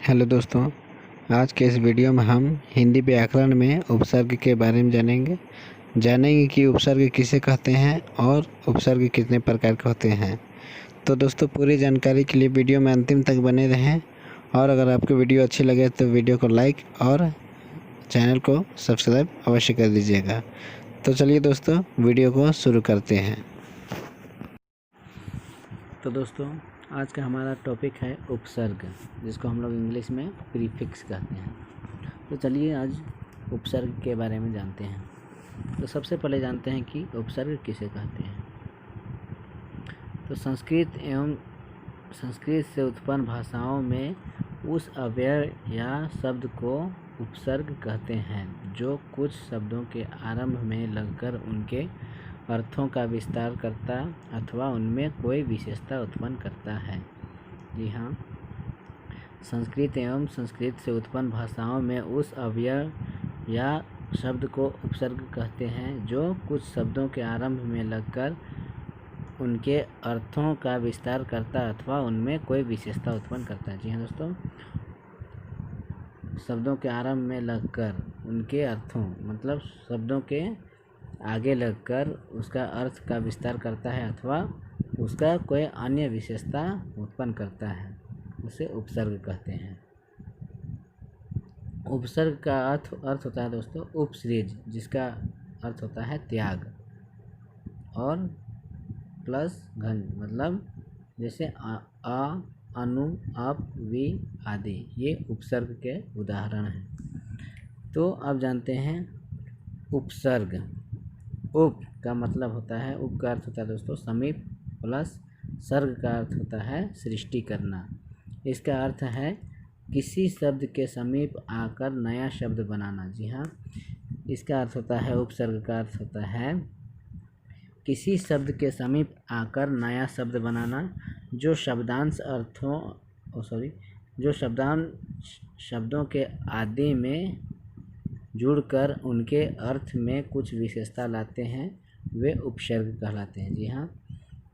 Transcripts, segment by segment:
Hello दोस्तों, आज के इस वीडियो में हम हिंदी व्याकरण में उपसर्ग के बारे में जानेंगे कि उपसर्ग किसे कहते हैं और उपसर्ग कितने प्रकार के होते हैं। तो दोस्तों, पूरी जानकारी के लिए वीडियो में अंतिम तक बने रहें और अगर आपको वीडियो अच्छी लगे तो वीडियो को लाइक और चैनल को सब्सक्राइब अवश्य कर दीजिएगा। तो चलिए दोस्तों, वीडियो को शुरू करते हैं। तो दोस्तों, आज का हमारा टॉपिक है उपसर्ग, जिसको हम लोग इंग्लिश में प्रीफिक्स कहते हैं। तो चलिए आज उपसर्ग के बारे में जानते हैं। तो सबसे पहले जानते हैं कि उपसर्ग किसे कहते हैं। तो संस्कृत से उत्पन्न भाषाओं में उस अव्यय या शब्द को उपसर्ग कहते हैं जो कुछ शब्दों के आरंभ में लगकर उनके अर्थों का विस्तार करता अथवा उनमें कोई विशेषता उत्पन्न करता है। जी हाँ, संस्कृत एवं संस्कृत से उत्पन्न भाषाओं में उस अव्यय या शब्द को उपसर्ग कहते हैं जो कुछ शब्दों के आरंभ में लगकर उनके अर्थों का विस्तार करता अथवा उनमें कोई विशेषता उत्पन्न करता है। जी हाँ दोस्तों, शब्दों के आरंभ में लगकर उनके अर्थों मतलब शब्दों के आगे लगकर उसका अर्थ का विस्तार करता है अथवा उसका कोई अन्य विशेषता उत्पन्न करता है, उसे उपसर्ग कहते हैं। उपसर्ग का अर्थ होता है दोस्तों उपसृज, जिसका अर्थ होता है त्याग, और प्लस घन मतलब जैसे अ, अनु, अप, वि आदि, ये उपसर्ग के उदाहरण हैं। तो अब जानते हैं उपसर्ग। उप का मतलब होता है, उप का अर्थ होता है दोस्तों समीप, प्लस सर्ग का अर्थ होता है सृष्टि करना। इसका अर्थ है किसी शब्द के समीप आकर नया शब्द बनाना। जी हाँ, इसका अर्थ होता है उपसर्ग का अर्थ होता है किसी शब्द के समीप आकर नया शब्द बनाना जो शब्दों के आदि में जुड़कर उनके अर्थ में कुछ विशेषता लाते हैं, वे उपसर्ग कहलाते हैं। जी हाँ,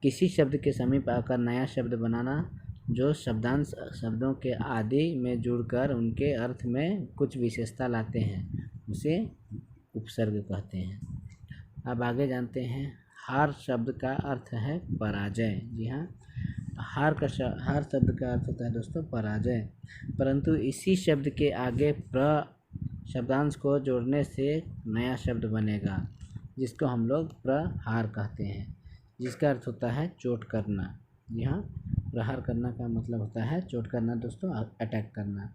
किसी शब्द के समीप आकर नया शब्द बनाना जो शब्दों के आदि में जुड़कर उनके अर्थ में कुछ विशेषता लाते हैं, उसे उपसर्ग कहते हैं। अब आगे जानते हैं हार शब्द का अर्थ है पराजय। जी हाँ, हार शब्द का अर्थ होता है दोस्तों पराजय, परंतु इसी शब्द के आगे शब्दांश को जोड़ने से नया शब्द बनेगा, जिसको हम लोग प्रहार कहते हैं, जिसका अर्थ होता है चोट करना। जी हाँ, प्रहार करना का मतलब होता है चोट करना दोस्तों, अटैक करना।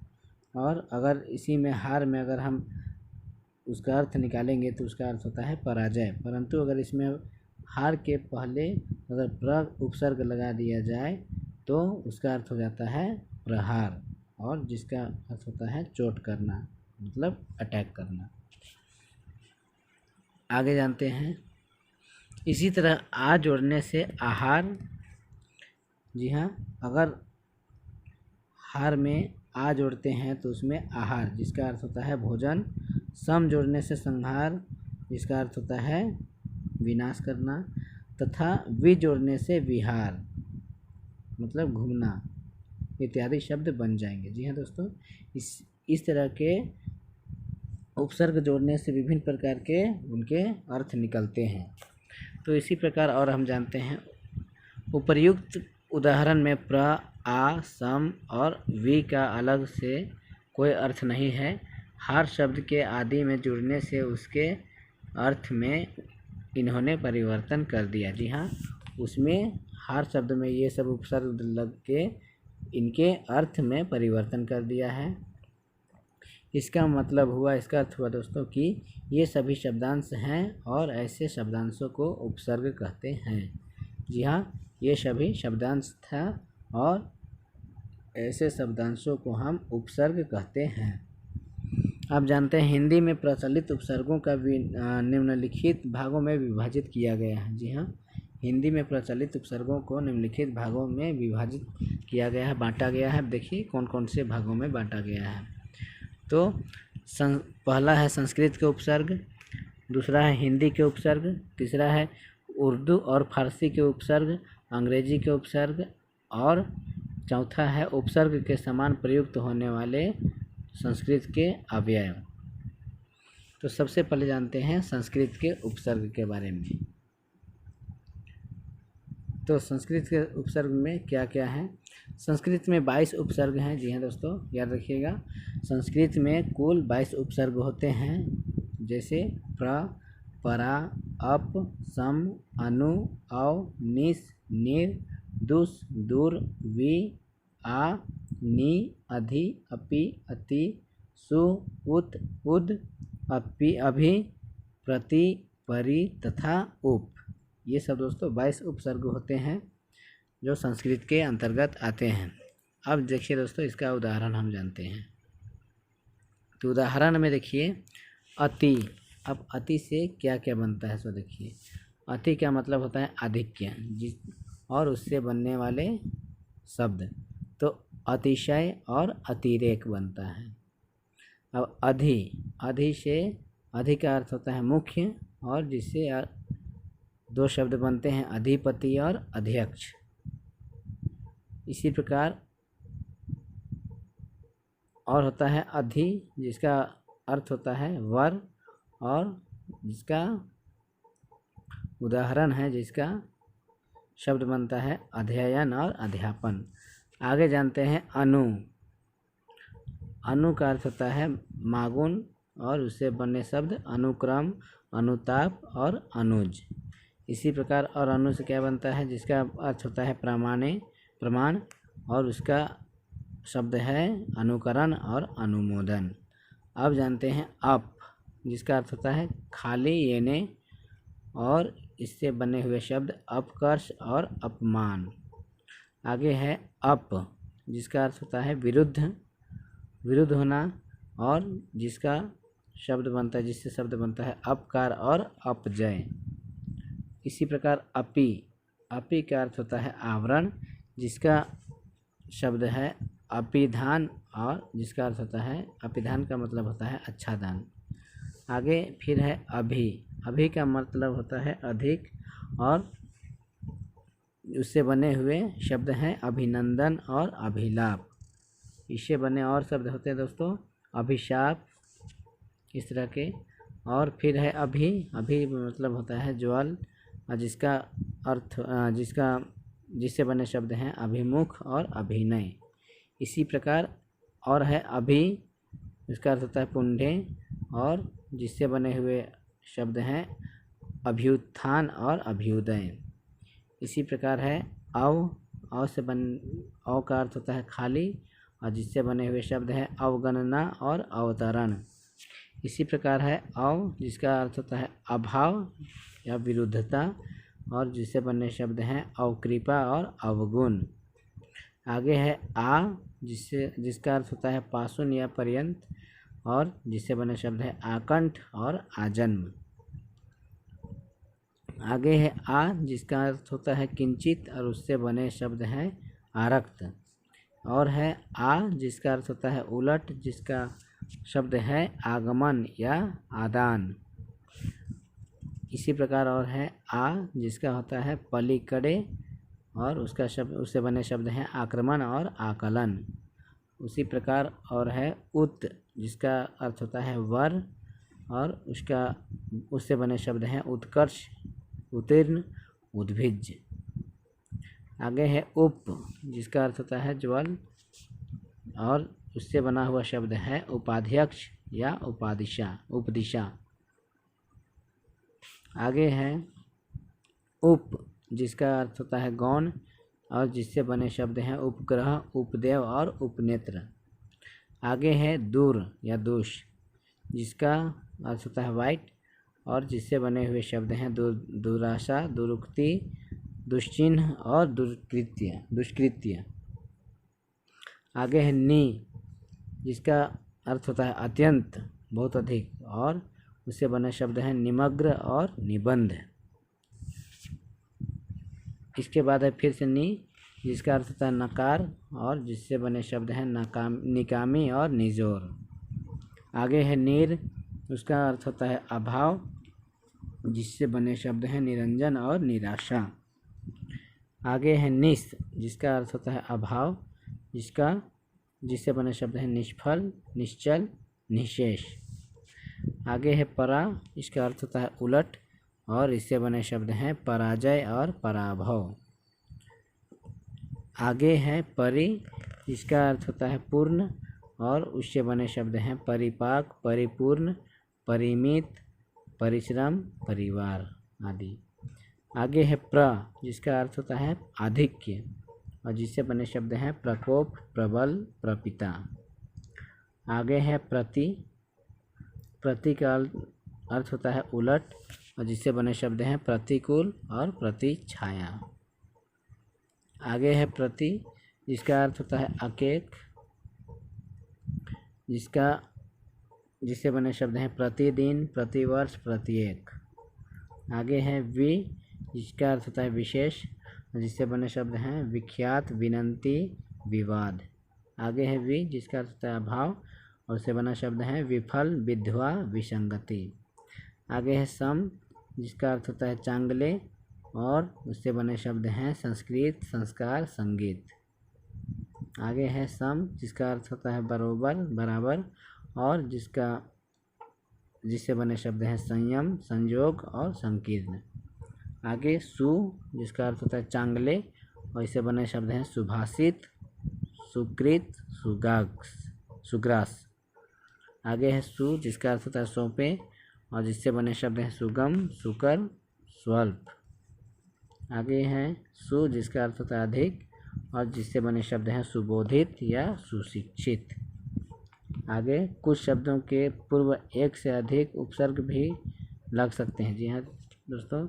और अगर इसी में हार में अगर हम उसका अर्थ निकालेंगे तो उसका अर्थ होता है पराजय, परंतु अगर इसमें हार के पहले अगर उपसर्ग लगा दिया जाए तो उसका अर्थ हो जाता है प्रहार, और जिसका अर्थ होता है चोट करना मतलब अटैक करना। आगे जानते हैं इसी तरह आ जोड़ने से आहार। जी हाँ, अगर हार में आ जोड़ते हैं तो उसमें आहार, जिसका अर्थ होता है भोजन। सम जोड़ने से संहार, जिसका अर्थ होता है विनाश करना, तथा वि जोड़ने से विहार मतलब घूमना इत्यादि शब्द बन जाएंगे। जी हाँ दोस्तों, इस तरह के उपसर्ग जोड़ने से विभिन्न प्रकार के उनके अर्थ निकलते हैं। तो इसी प्रकार और हम जानते हैं उपर्युक्त उदाहरण में प्र, आ, सम और वि का अलग से कोई अर्थ नहीं है। हर शब्द के आदि में जुड़ने से उसके अर्थ में इन्होंने परिवर्तन कर दिया। जी हाँ, उसमें हर शब्द में ये सब उपसर्ग लग के इनके अर्थ में परिवर्तन कर दिया है। इसका मतलब हुआ, इसका अर्थ हुआ दोस्तों कि ये सभी शब्दांश हैं और ऐसे शब्दांशों को उपसर्ग कहते हैं। जी हाँ, ये सभी शब्दांश था और ऐसे शब्दांशों को हम उपसर्ग कहते हैं। अब जानते हैं हिंदी में प्रचलित उपसर्गों का निम्नलिखित भागों में विभाजित किया गया है। जी हाँ, हिंदी में प्रचलित उपसर्गों को निम्नलिखित भागों में विभाजित किया गया है, बांटा गया है। देखिए कौन कौन से भागों में बांटा गया है। तो पहला है संस्कृत के उपसर्ग, दूसरा है हिंदी के उपसर्ग, तीसरा है उर्दू और फारसी के उपसर्ग, अंग्रेजी के उपसर्ग और चौथा है उपसर्ग के समान प्रयुक्त होने वाले संस्कृत के अव्यय। तो सबसे पहले जानते हैं संस्कृत के उपसर्ग के बारे में। तो संस्कृत के उपसर्ग में क्या क्या है? संस्कृत में 22 उपसर्ग हैं। जी हाँ दोस्तों, याद रखिएगा। संस्कृत में कुल 22 उपसर्ग होते हैं, जैसे प्र, परा, अप, सम, अनु, अव, निस, निर, दुस, दुर, वि, आ, नि, अधि, अपि, अति, सु, उत, उद, अपि, अभि, प्रति, परि तथा उप। ये सब दोस्तों 22 उपसर्ग होते हैं जो संस्कृत के अंतर्गत आते हैं। अब देखिए दोस्तों, इसका उदाहरण हम जानते हैं। तो उदाहरण में देखिए अति। अब अति से क्या क्या बनता है सो देखिए। अति का मतलब होता है आधिक्य, जिस और उससे बनने वाले शब्द। तो अतिशय और अतिरेक बनता है। अब अधि, अधि से अधि का अर्थ होता है मुख्य, और जिससे दो शब्द बनते हैं अधिपति और अध्यक्ष। इसी प्रकार और होता है अधि, जिसका अर्थ होता है वर, और जिसका उदाहरण है, जिसका शब्द बनता है अध्ययन और अध्यापन। आगे जानते हैं अनु। अनु का अर्थ होता है मागुन, और उससे बने शब्द अनुक्रम, अनुताप और अनुज। इसी प्रकार और अनु से क्या बनता है, जिसका अर्थ होता है प्रमाण, और उसका शब्द है अनुकरण और अनुमोदन। अब जानते हैं अप, जिसका अर्थ होता है खाली, येने, और इससे बने हुए शब्द अपकर्ष और अपमान। आगे है अप, जिसका अर्थ होता है विरुद्ध होना, और जिसका शब्द बनता है, जिससे शब्द बनता है अपकार और अपजय। इसी प्रकार अपि, अपि का अर्थ होता है आवरण, जिसका शब्द है अपिधान, और जिसका अर्थ होता है अपिधान का मतलब होता है अच्छा दान। आगे फिर है अभि। अभि का मतलब होता है अधिक, और उससे बने हुए शब्द हैं अभिनंदन और अभिलाप। इससे बने और शब्द होते हैं दोस्तों अभिशाप, इस तरह के। और फिर है अभि मतलब होता है ज्वल, जिसका अर्थ जिससे बने शब्द हैं अभिमुख और अभिनय। इसी प्रकार और है अभि, इसका अर्थ होता है पुण्य, और जिससे बने हुए शब्द हैं अभ्युत्थान और अभ्युदय। इसी प्रकार है अव का अर्थ होता है खाली, और जिससे बने हुए शब्द हैं अवगणना और अवतरण। इसी प्रकार है अव, जिसका अर्थ होता है अभाव या विरुद्धता, और जिससे बने शब्द हैं अवकृपा और अवगुण। आगे है आ, जिसका अर्थ होता है पासुन या पर्यंत, और जिससे बने शब्द है आकंठ और आजन्म। आगे है आ, जिसका अर्थ होता है किंचित, और उससे बने शब्द हैं आरक्त। और है आ, जिसका अर्थ होता है उलट, जिसका शब्द है आगमन या आदान। इसी प्रकार और है आ, जिसका होता है पलिकड़े, और उसका शब्द उससे बने शब्द हैं आक्रमण और आकलन। उसी प्रकार और है उत, जिसका अर्थ होता है वर, और उससे बने शब्द हैं उत्कर्ष, उत्तीर्ण, उद्भिज। आगे है उप, जिसका अर्थ होता है ज्वल, और उससे बना हुआ शब्द है उपाध्यक्ष या उपदिशा। आगे है उप, जिसका अर्थ होता है गौण, और जिससे बने शब्द हैं उपग्रह, उपदेव और उपनेत्र। आगे है दूर या दोष, जिसका अर्थ होता है वाइट, और जिससे बने हुए शब्द हैं दुराशा, दुरुक्ति, दुश्चिन्ह और दुष्कृत्य। आगे है नि, जिसका अर्थ होता है अत्यंत, बहुत अधिक, और उससे बने शब्द हैं निमग्न और निबंध। इसके बाद है फिर से नि, जिसका अर्थ होता है नकार, और जिससे बने शब्द हैं निकामी और निजोर। आगे है निर, उसका अर्थ होता है अभाव, जिससे बने शब्द हैं निरंजन और निराशा। आगे है निस, जिसका अर्थ होता है अभाव, जिससे बने शब्द हैं निष्फल, निश्चल, निशेष। आगे है परा, इसका अर्थ होता है उलट, और इससे बने शब्द हैं पराजय और पराभव। आगे है परि, इसका अर्थ होता है पूर्ण, और उससे बने शब्द हैं परिपाक, परिपूर्ण, परिमित, परिश्रम, परिवार आदि। आगे है प्र, जिसका अर्थ होता है आधिक्य, और जिससे बने शब्द हैं प्रकोप, प्रबल, प्रपिता। आगे है प्रति, प्रति का अर्थ होता है उलट, और जिससे बने शब्द हैं प्रतिकूल और प्रतिछाया। आगे है प्रति, जिसका अर्थ होता है अकेक, जिससे बने शब्द हैं प्रतिदिन, प्रतिवर्ष, प्रत्येक। आगे है वि, जिसका अर्थ होता है विशेष, जिससे बने शब्द हैं विख्यात, विनंती, विवाद। आगे है वि, जिसका अर्थ होता है अभाव, और उससे बना शब्द है विफल, विधवा, विसंगति। आगे है सम, जिसका अर्थ होता है चांगले, और उससे बने शब्द हैं संस्कृत, संस्कार, संगीत। आगे है सम, जिसका अर्थ होता है बरोबर, बराबर, और जिससे बने शब्द हैं संयम, संयोग और संकीर्ण। आगे सु, जिसका अर्थ होता है चांगले, और इससे बने शब्द हैं सुभाषित, सुकृत, सुग्रास। आगे है सु, जिसका अर्थ होता है सौंपे, और जिससे बने शब्द हैं सुगम, सुकर, स्वल्प। आगे है सु, जिसका अर्थ होता है अधिक, और जिससे बने शब्द हैं सुबोधित या सुशिक्षित। आगे कुछ शब्दों के पूर्व एक से अधिक उपसर्ग भी लग सकते हैं। जी हाँ दोस्तों,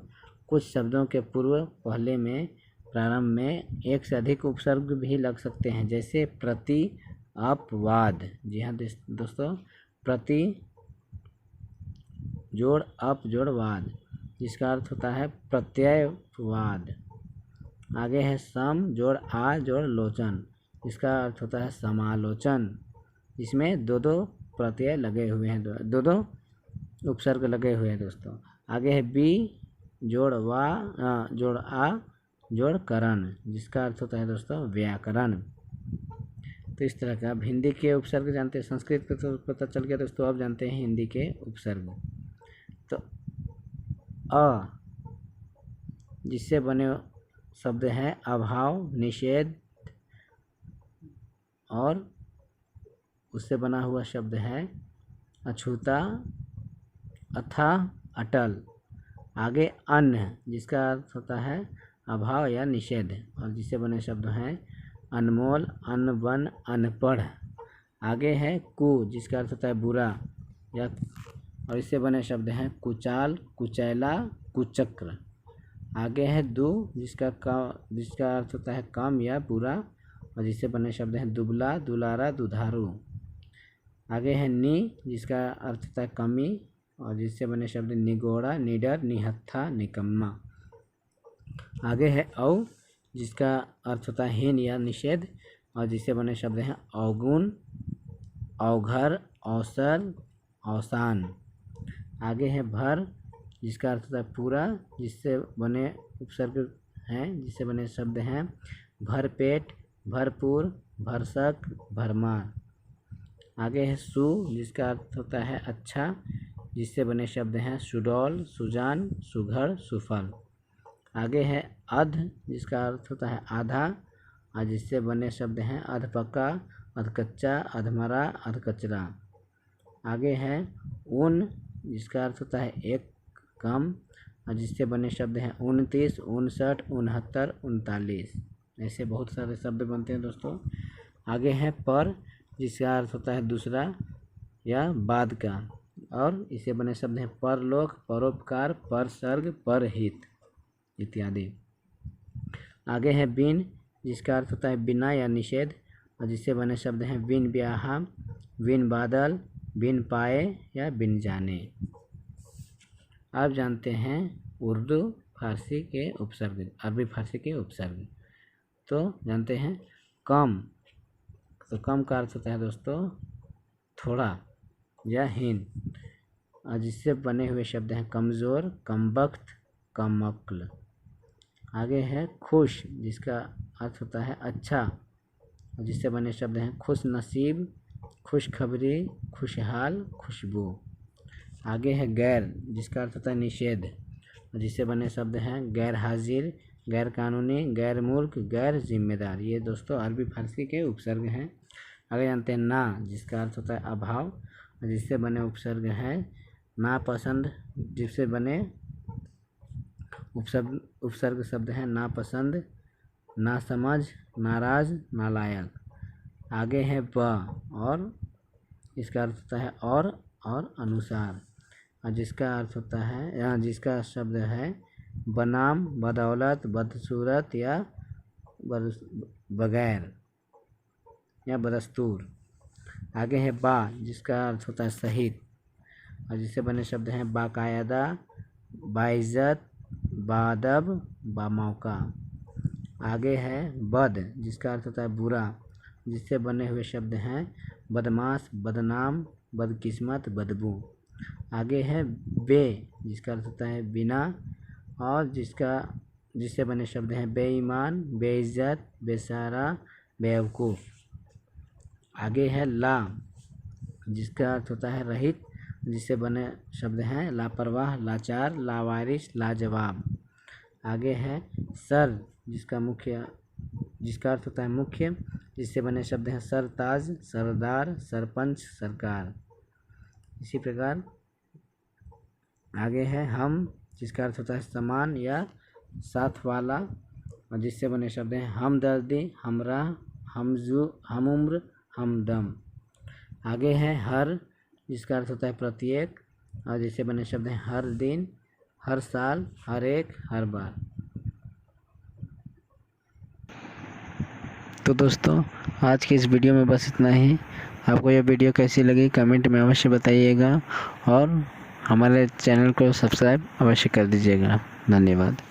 कुछ शब्दों के पूर्व पहले में, प्रारंभ में एक से अधिक उपसर्ग भी लग सकते हैं, जैसे प्रति, अपवाद। जी हाँ दोस्तों, प्रति जोड़ अप जोड़ वाद, जिसका अर्थ होता है प्रत्ययवाद। आगे है सम जोड़ आ जोड़ लोचन, जिसका अर्थ होता है समालोचन, जिसमें दो दो प्रत्यय लगे हुए हैं, दो दो उपसर्ग लगे हुए हैं दोस्तों। आगे है बी जोड़ वा जोड़ आ जोड़ करण, जिसका अर्थ होता है दोस्तों व्याकरण। तो इस तरह का हिंदी के उपसर्ग जानते हैं, संस्कृत का तो पता चल गया दोस्तों, अब जानते हैं हिंदी के उपसर्ग। तो अ, जिससे बने शब्द हैं अभाव, निषेध, और उससे बना हुआ शब्द है अछूता, अथा, अटल। आगे अन्न, जिसका अर्थ होता है अभाव या निषेध, और जिससे बने शब्द हैं अनमोल, अनबन, अनपढ़। आगे है कु, जिसका अर्थ होता है बुरा, या और इससे बने शब्द हैं कुचाल, कुचैला, कुचक्र। आगे है दु, जिसका अर्थ होता है कम या बुरा, और जिससे बने शब्द हैं दुबला, दुलारा, दुधारू। आगे है नि, जिसका अर्थ होता है कमी, और जिससे बने शब्द निगोड़ा, निडर, निहत्था, निकम्मा। आगे है औ, जिसका अर्थ होता है हीन या निषेध, और जिससे बने शब्द हैं अवगुण, अवघर, अवसर, अवसान। आगे है भर, जिसका अर्थ होता है पूरा, जिससे बने उपसर्ग हैं, जिससे बने शब्द हैं भरपेट, भरपूर, भरसक, भरमार। आगे है सु, जिसका अर्थ होता है अच्छा, जिससे बने शब्द हैं सुडौल, सुजान, सुघड़, सुफल। आगे है अध, जिसका अर्थ होता है आधा, और जिससे बने शब्द हैं अधपक्का, अधकच्चा, अधमरा, अधकचरा। आगे है उन, जिसका अर्थ होता है एक, कम, और जिससे बने शब्द हैं 29, 59, 69, 39। ऐसे बहुत सारे शब्द बनते हैं दोस्तों। आगे है पर, जिसका अर्थ होता है दूसरा या बाद का, और इसे बने शब्द हैं परलोक, परोपकार, परसर्ग, परहित इत्यादि। आगे है बिन, जिसका अर्थ होता है बिना या निषेध, और जिससे बने शब्द हैं बिन ब्याहा, बिन बादल, बिन पाए या बिन जाने। अब जानते हैं उर्दू फारसी के उपसर्ग, अरबी फारसी के उपसर्ग। तो जानते हैं कम, तो कम का अर्थ होता है दोस्तों थोड़ा या हीन, और जिससे बने हुए शब्द हैं कमज़ोर, कमबख्त, कमअक्ल। आगे है खुश, जिसका अर्थ होता है अच्छा, और जिससे बने शब्द हैं खुश नसीब, खुशखबरी, खुशहाल, खुशबू। आगे है गैर, जिसका अर्थ होता है निषेध, और जिससे बने शब्द हैं गैर हाजिर, गैर कानूनी, गैर मुल्क, गैर जिम्मेदार। ये दोस्तों अरबी फारसी के उपसर्ग हैं। आगे जानते हैं ना, जिसका अर्थ होता है अभाव, और जिससे बने उपसर्ग हैं नापसंद, जिससे बने उपसर्ग शब्द हैं नापसंद, नासमझ, नाराज, नालायक। आगे है ब, और इसका अर्थ होता है और अनुसार, और जिसका अर्थ होता है जिसका शब्द है बनाम, बदौलत, बदसूरत या बगैर या बदस्तूर। आगे है बा, जिसका अर्थ होता है सहित, और जिससे बने शब्द हैं बाकायदा, बाइज्जत, बादब, बामौका। आगे है बद, जिसका अर्थ होता है बुरा, जिससे बने हुए शब्द हैं बदमाश, बदनाम, बदकिस्मत, बदबू। आगे है बे, जिसका अर्थ होता है बिना, और जिससे बने शब्द हैं बेईमान, बेइज्जत, बेसहारा, बेवकूफ़। आगे है ला, जिसका अर्थ होता है रहित, जिससे बने शब्द हैं लापरवाह, लाचार, लावारिस, लाजवाब। आगे है सर, जिसका अर्थ होता है मुख्य, जिससे बने शब्द हैं सरताज, सरदार, सरपंच, सरकार। इसी प्रकार आगे है हम, जिसका अर्थ होता है समान या साथ वाला, और जिससे बने शब्द हैं हमदर्दी, हमराह, हमउम्र, हमदम। आगे है हर, जिसका अर्थ होता है प्रत्येक, और जिससे बने शब्द हैं हर दिन, हर साल, हर एक, हर बार। तो दोस्तों आज की इस वीडियो में बस इतना ही। आपको यह वीडियो कैसी लगी कमेंट में अवश्य बताइएगा, और हमारे चैनल को सब्सक्राइब अवश्य कर दीजिएगा। धन्यवाद।